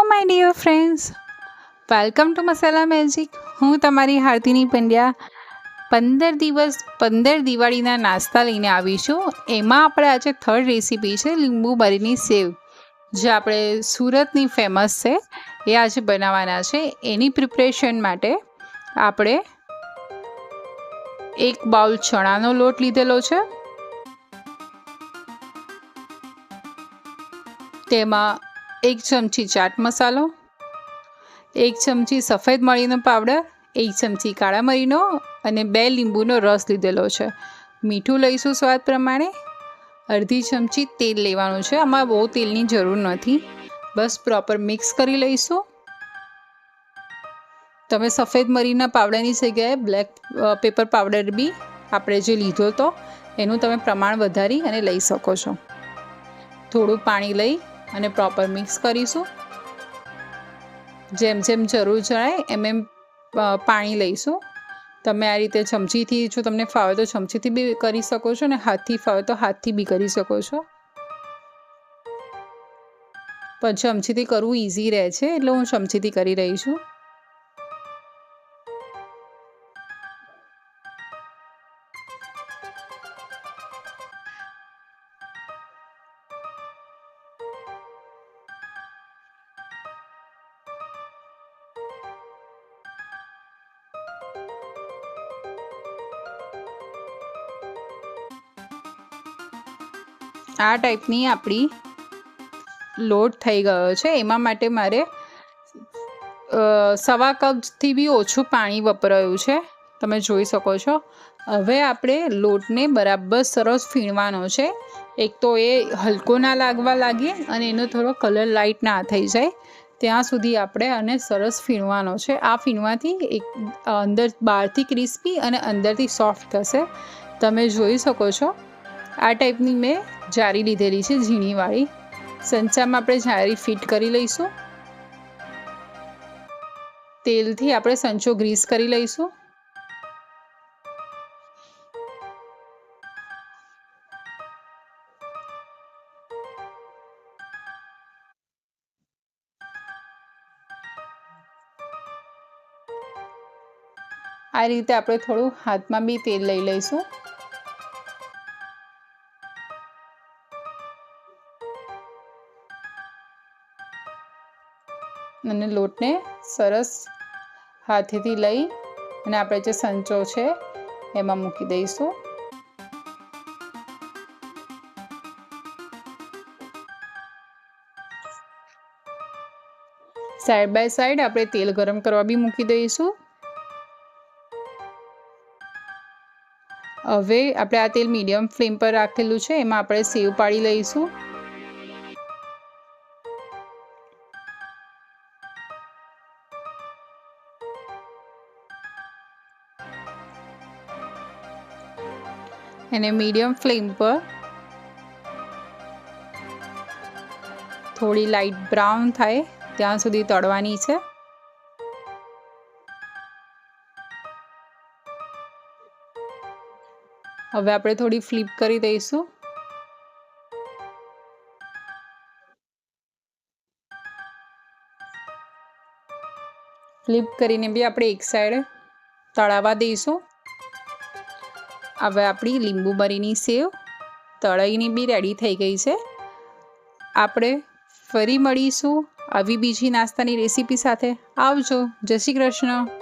My dear friends, welcome to masala magic. હું તમારી હાર્દિની પંડ્યા 15 દિવસ 15 દિવાળીના નાસ્તા લઈને આવી છું. એમાં આપણે આજે થર્ડ રેસીપી છે લીંબુ બારીની સેવ, જે આપણે સુરતની ફેમસ છે. એ આજે બનાવવાના છે. એની પ્રિપરેશન માટે આપણે 1 બાઉલ ચણાનો લોટ લીધેલો છે. તેમાં 1 ચમચી ચાટ મસાલો, 1 ચમચી સફેદ મરીનો પાવડર, 1 ચમચી કાળા મરીનો અને 2 લીંબુનો રસ લીધેલો છે. મીઠું લઈશું સ્વાદ પ્રમાણે. અડધી ચમચી તેલ લેવાનું છે. આમાં બહુ તેલની જરૂર નથી, બસ પ્રોપર મિક્સ કરી લઈશું. તમે સફેદ મરીના પાવડરની જગ્યાએ બ્લેક પેપર પાવડર બી આપણે જે લીધો હતો એનું તમે પ્રમાણ વધારી અને લઈ શકો છો. થોડું પાણી લઈ અને પ્રોપર મિક્સ કરીશું. જેમ જેમ જરૂર જણાય એમ પાણી લઈશું. તમે આ રીતે ચમચીથી, જો તમને ફાવે તો ચમચીથી બી કરી શકો છો અને હાથથી ફાવે તો હાથથી બી કરી શકો છો. પણ ચમચીથી કરવું ઇઝી રહે છે, એટલે હું ચમચીથી કરી રહી છું. આ ટાઈપની આપણી લોટ થઈ ગયો છે. એમાં માટે મારે 1.25 કપથી બી ઓછું પાણી વપરાયું છે, તમે જોઈ શકો છો. હવે આપણે લોટને બરાબર સરસ ફીણવાનો છે. એક તો એ હલકો ના લાગવા લાગે અને એનો થોડો કલર લાઇટ ના થઈ જાય ત્યાં સુધી આપણે આને સરસ ફીણવાનો છે. આ ફીણવાથી એક અંદર બહારથી ક્રિસ્પી અને અંદરથી સોફ્ટ થશે. તમે જોઈ શકો છો આ ટાઈપની મેં જારી લીધેલી છે, ઝીણીવાળી. સંચામાં આપણે જારી ફિટ કરી લઈશું. તેલથી આપણે સંચો ગ્રીસ કરી લઈશું. આ રીતે આપણે થોડું હાથમાં બી તેલ લઈ લઈશું. અને લોટને સરસ હાથેથી લઈ અને આપણે જે સંચો છે એમાં મૂકી દઈશું. સાઈડ બાય સાઈડ આપણે તેલ ગરમ કરવા બી મૂકી દઈશું. હવે આપણે આ તેલ મીડિયમ ફ્લેમ પર રાખેલું છે, એમાં આપણે સેવ પાડી લઈશું. એને મીડિયમ ફ્લેમ પર થોડી લાઇટ બ્રાઉન થાય ત્યાં સુધી તળવાની છે. હવે આપણે થોડી ફ્લિપ કરી દઈશું. ફ્લિપ કરીને બી આપણે એક સાઈડ તળાવવા દઈશું. હવે આપણી લીંબુ બારીની સેવ તળાઈને બી રેડી થઈ ગઈ છે. આપણે ફરી મળીશું આવી બીજી નાસ્તાની રેસીપી સાથે. આવજો. જય શ્રી કૃષ્ણ.